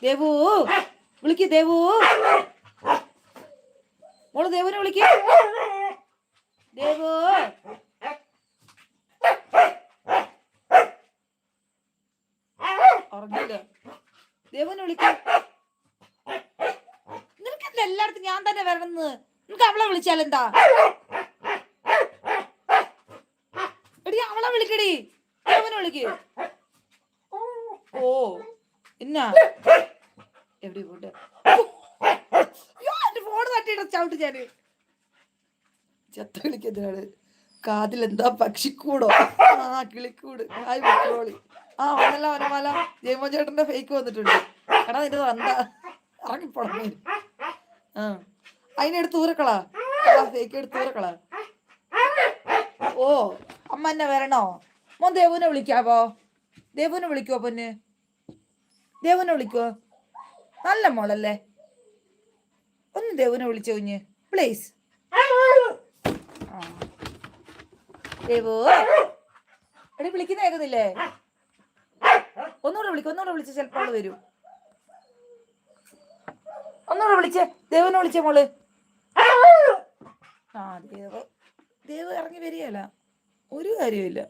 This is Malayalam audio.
ദേവു വിളിക്ക്, ദേവു മോള് ദേവുനെ വിളിക്ക്. ദേവു ഉറങ്ങില്ല. ദേവുനെ വിളിക്ക. നിനക്കെന്താ എല്ലായിടത്തും ഞാൻ തന്നെ വരണമെന്ന്? നിനക്ക് അവളെ വിളിച്ചാലെന്താ? എടി അവളെ വിളിക്കടി, ദേവുനെ വിളിക്ക്. ഓ എന്നാ എവിടെ പോട്ടെ. എന്റെ ഫോണ് തട്ടിയിട ചവിട്ട് ഞാന്. ചത്ത വിളിക്കുന്നതാണ്. കാതിലെന്താ പക്ഷിക്കൂടോ? ആ കിളിക്കൂട്. ഹായ് വിക്രോളി. ആ വന്നല്ല വനമാല. ജയമോൻ ചേട്ടന്റെ ഫേക്ക് വന്നിട്ടുണ്ട്. എടാ നിന്റെ എന്താ ഇറങ്ങിപ്പോടേ. ആ അതിനെടുത്ത് ഊരക്കളാ. ഫേക്ക് എടുത്ത് ഊരക്കളാ. ഓ അമ്മ എന്നെ വരണോ? മോൻ ദേവുനെ വിളിക്കാവോ? ദേവുനെ വിളിക്കുവോ പൊന്ന്? ദേവുനെ വിളിക്കുവോ? നല്ല മോളല്ലേ. ഒന്ന് ദേവുനെ വിളിച്ചോ കുഞ്ഞ് പ്ലീസ്. ദേവു എടി വിളിക്കുന്ന കേൾക്കുന്നില്ലേ? ഒന്നുകൂടെ വിളിക്ക. ഒന്നുകൂടെ വിളിച്ച ചിലപ്പോൾ അവള് വരും. ഒന്നുകൂടെ വിളിച്ചേ. ദേവുനെ വിളിച്ചേ മോള്. ആ ദേവ് ഇറങ്ങി വരികയല്ല, ഒരു കാര്യമില്ല.